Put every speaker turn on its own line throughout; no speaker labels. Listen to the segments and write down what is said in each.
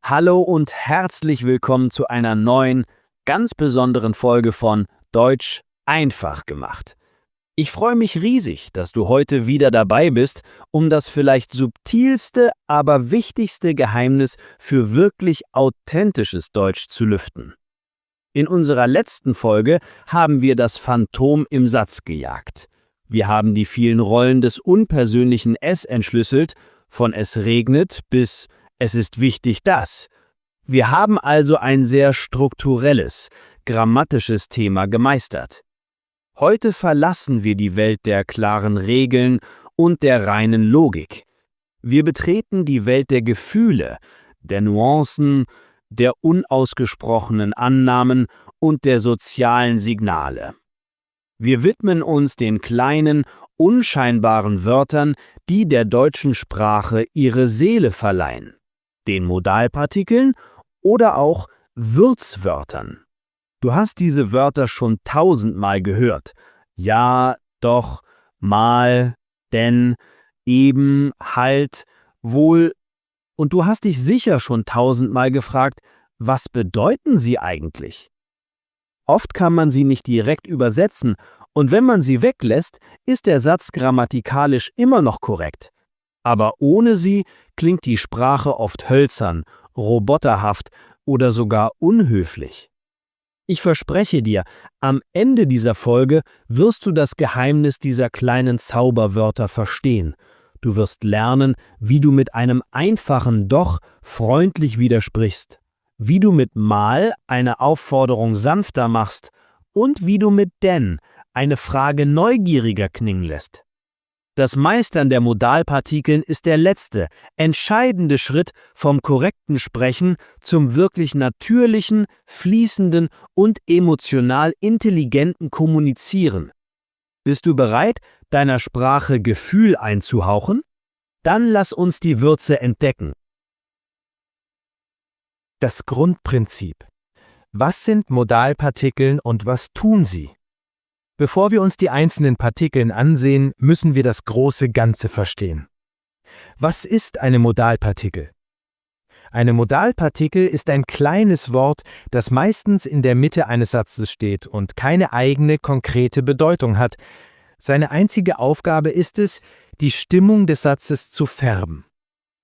Hallo und herzlich willkommen zu einer neuen, ganz besonderen Folge von Deutsch einfach gemacht. Ich freue mich riesig, dass du heute wieder dabei bist, um das vielleicht subtilste, aber wichtigste Geheimnis für wirklich authentisches Deutsch zu lüften. In unserer letzten Folge haben wir das Phantom im Satz gejagt. Wir haben die vielen Rollen des unpersönlichen Es entschlüsselt, von es regnet bis es ist wichtig, dass. Wir haben also ein sehr strukturelles, grammatisches Thema gemeistert. Heute verlassen wir die Welt der klaren Regeln und der reinen Logik. Wir betreten die Welt der Gefühle, der Nuancen, der unausgesprochenen Annahmen und der sozialen Signale. Wir widmen uns den kleinen, unscheinbaren Wörtern, die der deutschen Sprache ihre Seele verleihen, den Modalpartikeln oder auch Würzwörtern. Du hast diese Wörter schon tausendmal gehört. Ja, doch, mal, denn, eben, halt, wohl. Und du hast dich sicher schon tausendmal gefragt, was bedeuten sie eigentlich? Oft kann man sie nicht direkt übersetzen und wenn man sie weglässt, ist der Satz grammatikalisch immer noch korrekt. Aber ohne sie klingt die Sprache oft hölzern, roboterhaft oder sogar unhöflich. Ich verspreche dir, am Ende dieser Folge wirst du das Geheimnis dieser kleinen Zauberwörter verstehen. Du wirst lernen, wie du mit einem einfachen Doch freundlich widersprichst, wie du mit mal eine Aufforderung sanfter machst und wie du mit denn eine Frage neugieriger klingen lässt. Das Meistern der Modalpartikeln ist der letzte, entscheidende Schritt vom korrekten Sprechen zum wirklich natürlichen, fließenden und emotional intelligenten Kommunizieren. Bist du bereit, deiner Sprache Gefühl einzuhauchen? Dann lass uns die Würze entdecken.
Das Grundprinzip. Was sind Modalpartikeln und was tun sie? Bevor wir uns die einzelnen Partikeln ansehen, müssen wir das große Ganze verstehen. Was ist eine Modalpartikel? Eine Modalpartikel ist ein kleines Wort, das meistens in der Mitte eines Satzes steht und keine eigene, konkrete Bedeutung hat. Seine einzige Aufgabe ist es, die Stimmung des Satzes zu färben.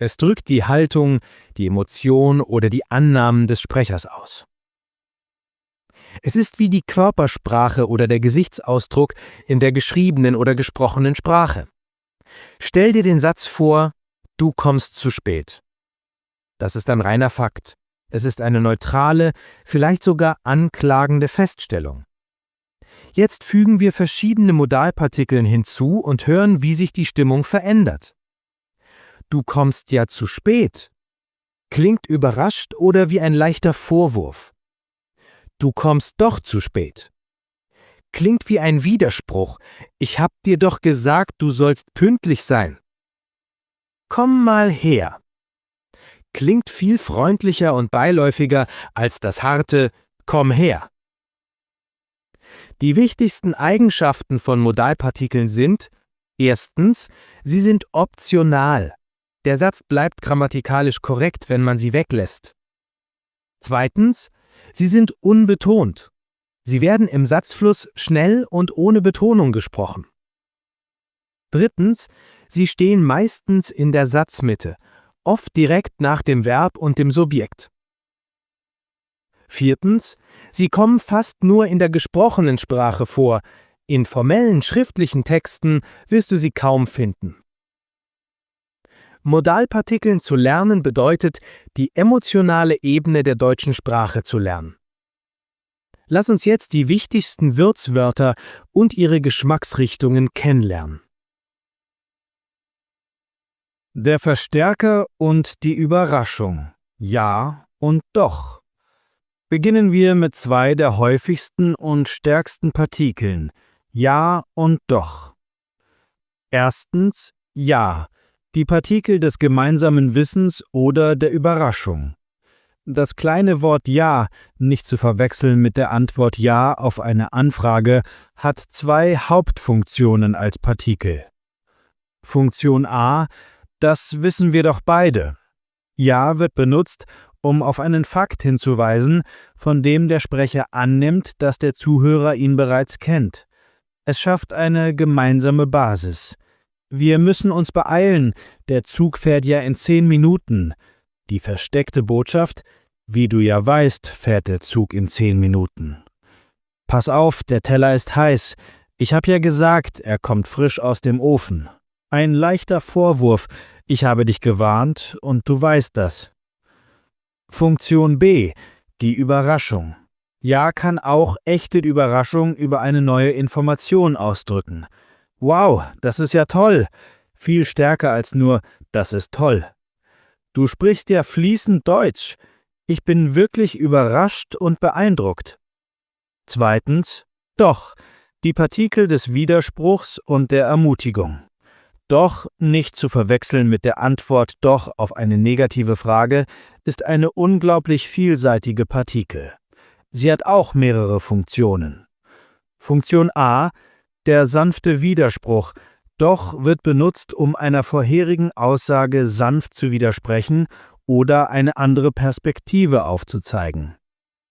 Es drückt die Haltung, die Emotion oder die Annahmen des Sprechers aus. Es ist wie die Körpersprache oder der Gesichtsausdruck in der geschriebenen oder gesprochenen Sprache. Stell dir den Satz vor, du kommst zu spät. Das ist ein reiner Fakt. Es ist eine neutrale, vielleicht sogar anklagende Feststellung. Jetzt fügen wir verschiedene Modalpartikeln hinzu und hören, wie sich die Stimmung verändert. Du kommst ja zu spät. Klingt überrascht oder wie ein leichter Vorwurf. Du kommst doch zu spät. Klingt wie ein Widerspruch. Ich hab dir doch gesagt, du sollst pünktlich sein. Komm mal her. Klingt viel freundlicher und beiläufiger als das harte Komm her. Die wichtigsten Eigenschaften von Modalpartikeln sind: Erstens, sie sind optional. Der Satz bleibt grammatikalisch korrekt, wenn man sie weglässt. Zweitens, sie sind unbetont. Sie werden im Satzfluss schnell und ohne Betonung gesprochen. Drittens, sie stehen meistens in der Satzmitte, oft direkt nach dem Verb und dem Subjekt. Viertens, sie kommen fast nur in der gesprochenen Sprache vor. In formellen schriftlichen Texten wirst du sie kaum finden. Modalpartikeln zu lernen bedeutet, die emotionale Ebene der deutschen Sprache zu lernen. Lass uns jetzt die wichtigsten Würzwörter und ihre Geschmacksrichtungen kennenlernen.
Der Verstärker und die Überraschung. Ja und doch. Beginnen wir mit zwei der häufigsten und stärksten Partikeln. Ja und doch. Erstens ja. Die Partikel des gemeinsamen Wissens oder der Überraschung. Das kleine Wort Ja, nicht zu verwechseln mit der Antwort Ja auf eine Anfrage, hat zwei Hauptfunktionen als Partikel. Funktion A, das wissen wir doch beide. Ja wird benutzt, um auf einen Fakt hinzuweisen, von dem der Sprecher annimmt, dass der Zuhörer ihn bereits kennt. Es schafft eine gemeinsame Basis. Wir müssen uns beeilen, der Zug fährt ja in 10 Minuten. Die versteckte Botschaft: Wie du ja weißt, fährt der Zug in 10 Minuten. Pass auf, der Teller ist heiß. Ich habe ja gesagt, er kommt frisch aus dem Ofen. Ein leichter Vorwurf. Ich habe dich gewarnt und du weißt das. Funktion B. Die Überraschung. Ja kann auch echte Überraschung über eine neue Information ausdrücken. Wow, das ist ja toll. Viel stärker als nur, das ist toll. Du sprichst ja fließend Deutsch. Ich bin wirklich überrascht und beeindruckt. Zweitens, doch, die Partikel des Widerspruchs und der Ermutigung. Doch, nicht zu verwechseln mit der Antwort doch auf eine negative Frage, ist eine unglaublich vielseitige Partikel. Sie hat auch mehrere Funktionen. Funktion A, der sanfte Widerspruch, doch wird benutzt, um einer vorherigen Aussage sanft zu widersprechen oder eine andere Perspektive aufzuzeigen.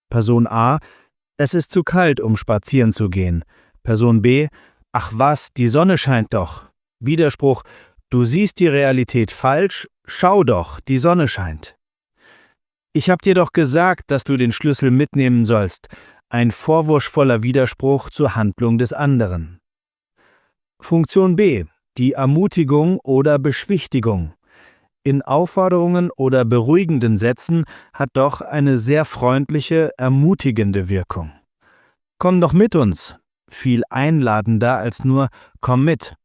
Person A: Es ist zu kalt, um spazieren zu gehen. Person B: Ach was, die Sonne scheint doch. Widerspruch: Du siehst die Realität falsch, schau doch, die Sonne scheint. Ich hab dir doch gesagt, dass du den Schlüssel mitnehmen sollst. Ein vorwurfsvoller Widerspruch zur Handlung des anderen. Funktion B: Die Ermutigung oder Beschwichtigung. In Aufforderungen oder beruhigenden Sätzen hat doch eine sehr freundliche, ermutigende Wirkung. Komm doch mit uns. Viel einladender als nur komm mit.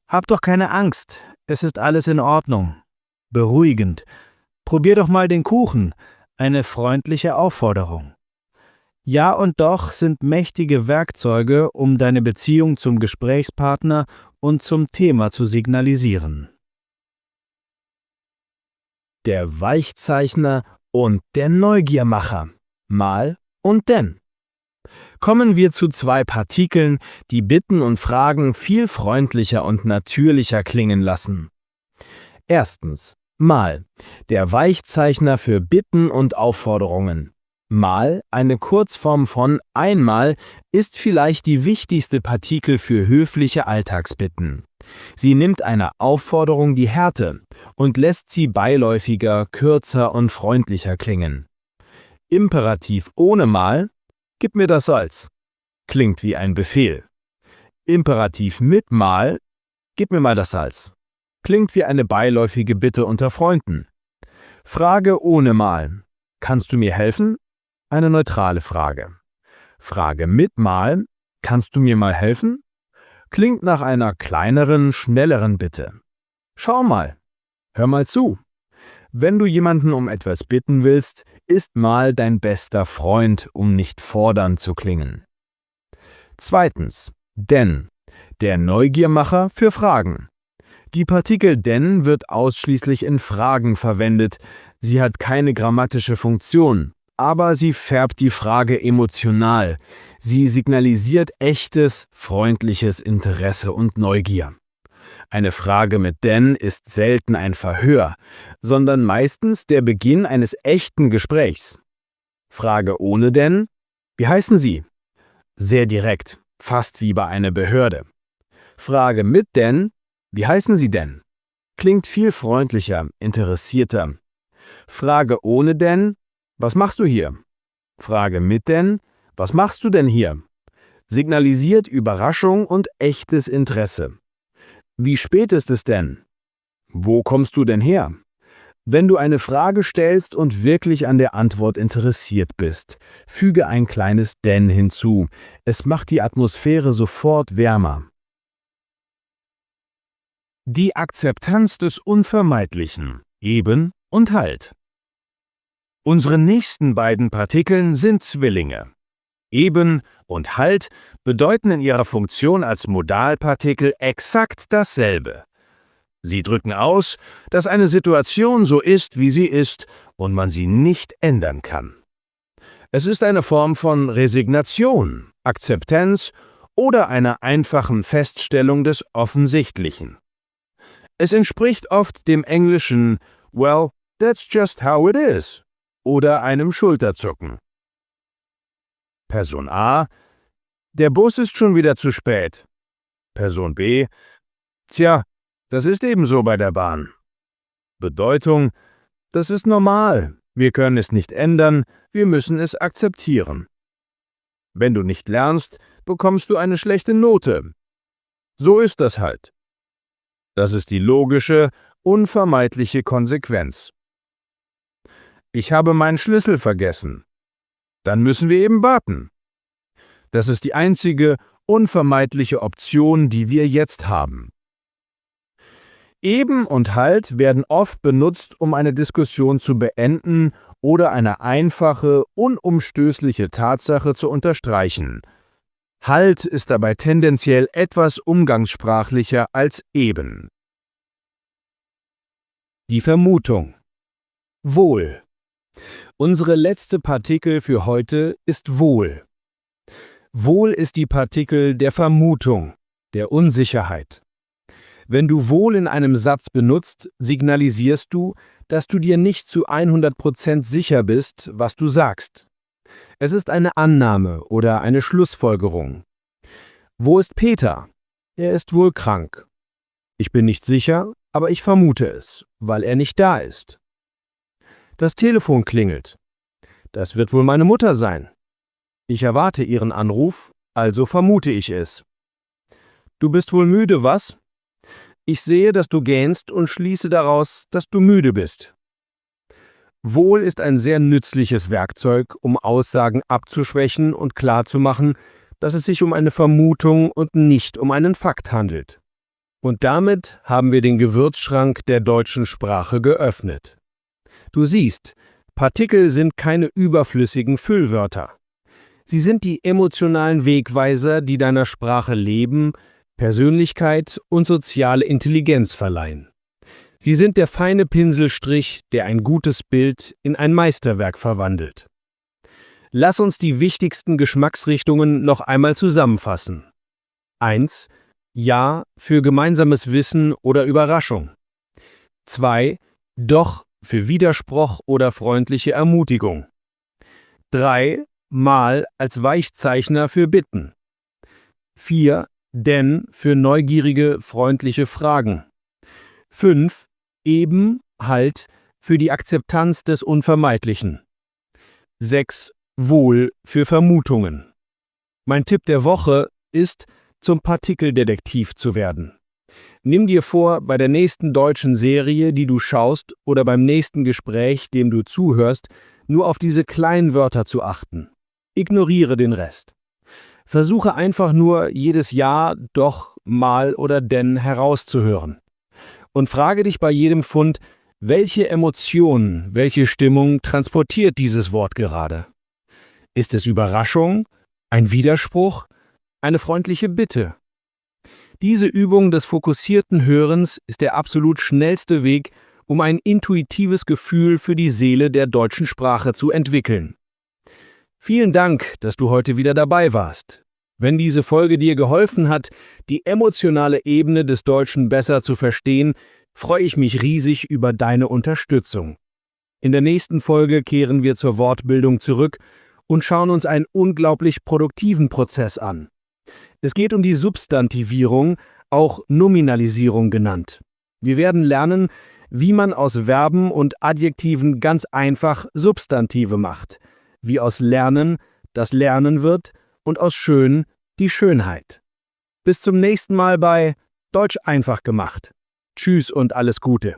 Hab doch keine Angst, es ist alles in Ordnung. Beruhigend. Probier doch mal den Kuchen. Eine freundliche Aufforderung. Ja und doch sind mächtige Werkzeuge, um deine Beziehung zum Gesprächspartner und zum Thema zu signalisieren. Der Weichzeichner und der Neugiermacher. Mal und denn. Kommen wir zu 2 Partikeln, die Bitten und Fragen viel freundlicher und natürlicher klingen lassen. Erstens, mal, der Weichzeichner für Bitten und Aufforderungen. Mal, eine Kurzform von einmal, ist vielleicht die wichtigste Partikel für höfliche Alltagsbitten. Sie nimmt einer Aufforderung die Härte und lässt sie beiläufiger, kürzer und freundlicher klingen. Imperativ ohne Mal: Gib mir das Salz. Klingt wie ein Befehl. Imperativ mit Mal: Gib mir mal das Salz. Klingt wie eine beiläufige Bitte unter Freunden. Frage ohne Mal: Kannst du mir helfen? Eine neutrale Frage. Frage mit Mal: Kannst du mir mal helfen? Klingt nach einer kleineren, schnelleren Bitte. Schau mal. Hör mal zu. Wenn du jemanden um etwas bitten willst, ist Mal dein bester Freund, um nicht fordernd zu klingen. Zweitens, denn, der Neugiermacher für Fragen. Die Partikel denn wird ausschließlich in Fragen verwendet. Sie hat keine grammatische Funktion, aber sie färbt die Frage emotional. Sie signalisiert echtes, freundliches Interesse und Neugier. Eine Frage mit denn ist selten ein Verhör, sondern meistens der Beginn eines echten Gesprächs. Frage ohne denn: Wie heißen Sie? Sehr direkt, fast wie bei einer Behörde. Frage mit denn: Wie heißen Sie denn? Klingt viel freundlicher, interessierter. Frage ohne denn: Was machst du hier? Frage mit denn: Was machst du denn hier? Signalisiert Überraschung und echtes Interesse. Wie spät ist es denn? Wo kommst du denn her? Wenn du eine Frage stellst und wirklich an der Antwort interessiert bist, füge ein kleines denn hinzu. Es macht die Atmosphäre sofort wärmer. Die Akzeptanz des Unvermeidlichen. Eben und halt. Unsere nächsten beiden Partikeln sind Zwillinge. Eben und halt bedeuten in ihrer Funktion als Modalpartikel exakt dasselbe. Sie drücken aus, dass eine Situation so ist, wie sie ist und man sie nicht ändern kann. Es ist eine Form von Resignation, Akzeptanz oder einer einfachen Feststellung des Offensichtlichen. Es entspricht oft dem englischen "Well, that's just how it is",
oder einem Schulterzucken. Person A: Der Bus ist schon wieder zu spät. Person B: Tja, das ist ebenso bei der Bahn. Bedeutung: Das ist normal. Wir können es nicht ändern, wir müssen es akzeptieren. Wenn du nicht lernst, bekommst du eine schlechte Note. So ist das halt. Das ist die logische, unvermeidliche Konsequenz. Ich habe meinen Schlüssel vergessen. Dann müssen wir eben warten. Das ist die einzige, unvermeidliche Option, die wir jetzt haben. Eben und halt werden oft benutzt, um eine Diskussion zu beenden oder eine einfache, unumstößliche Tatsache zu unterstreichen. Halt ist dabei tendenziell etwas umgangssprachlicher als eben. Die Vermutung. Wohl. Unsere letzte Partikel für heute ist wohl. Wohl ist die Partikel der Vermutung, der Unsicherheit. Wenn du wohl in einem Satz benutzt, signalisierst du, dass du dir nicht zu 100% sicher bist, was du sagst. Es ist eine Annahme oder eine Schlussfolgerung. Wo ist Peter? Er ist wohl krank. Ich bin nicht sicher, aber ich vermute es, weil er nicht da ist. Das Telefon klingelt. Das wird wohl meine Mutter sein. Ich erwarte ihren Anruf, also vermute ich es. Du bist wohl müde, was? Ich sehe, dass du gähnst und schließe daraus, dass du müde bist. Wohl ist ein sehr nützliches Werkzeug, um Aussagen abzuschwächen und klarzumachen, dass es sich um eine Vermutung und nicht um einen Fakt handelt. Und damit haben wir den Gewürzschrank der deutschen Sprache geöffnet. Du siehst, Partikel sind keine überflüssigen Füllwörter. Sie sind die emotionalen Wegweiser, die deiner Sprache Leben, Persönlichkeit und soziale Intelligenz verleihen. Sie sind der feine Pinselstrich, der ein gutes Bild in ein Meisterwerk verwandelt. Lass uns die wichtigsten Geschmacksrichtungen noch einmal zusammenfassen. 1. Ja für gemeinsames Wissen oder Überraschung. 2. Doch für Widerspruch oder freundliche Ermutigung. 3. Mal als Weichzeichner für Bitten. 4. Denn für neugierige, freundliche Fragen. 5. Eben, halt für die Akzeptanz des Unvermeidlichen. 6. Wohl für Vermutungen. Mein Tipp der Woche ist, zum Partikeldetektiv zu werden. Nimm dir vor, bei der nächsten deutschen Serie, die du schaust, oder beim nächsten Gespräch, dem du zuhörst, nur auf diese kleinen Wörter zu achten. Ignoriere den Rest. Versuche einfach nur, jedes Ja, Doch, Mal oder Denn herauszuhören. Und frage dich bei jedem Fund, welche Emotion, welche Stimmung transportiert dieses Wort gerade? Ist es Überraschung, ein Widerspruch, eine freundliche Bitte? Diese Übung des fokussierten Hörens ist der absolut schnellste Weg, um ein intuitives Gefühl für die Seele der deutschen Sprache zu entwickeln. Vielen Dank, dass du heute wieder dabei warst. Wenn diese Folge dir geholfen hat, die emotionale Ebene des Deutschen besser zu verstehen, freue ich mich riesig über deine Unterstützung. In der nächsten Folge kehren wir zur Wortbildung zurück und schauen uns einen unglaublich produktiven Prozess an. Es geht um die Substantivierung, auch Nominalisierung genannt. Wir werden lernen, wie man aus Verben und Adjektiven ganz einfach Substantive macht, wie aus Lernen das Lernen wird und aus Schön die Schönheit. Bis zum nächsten Mal bei Deutsch einfach gemacht. Tschüss und alles Gute.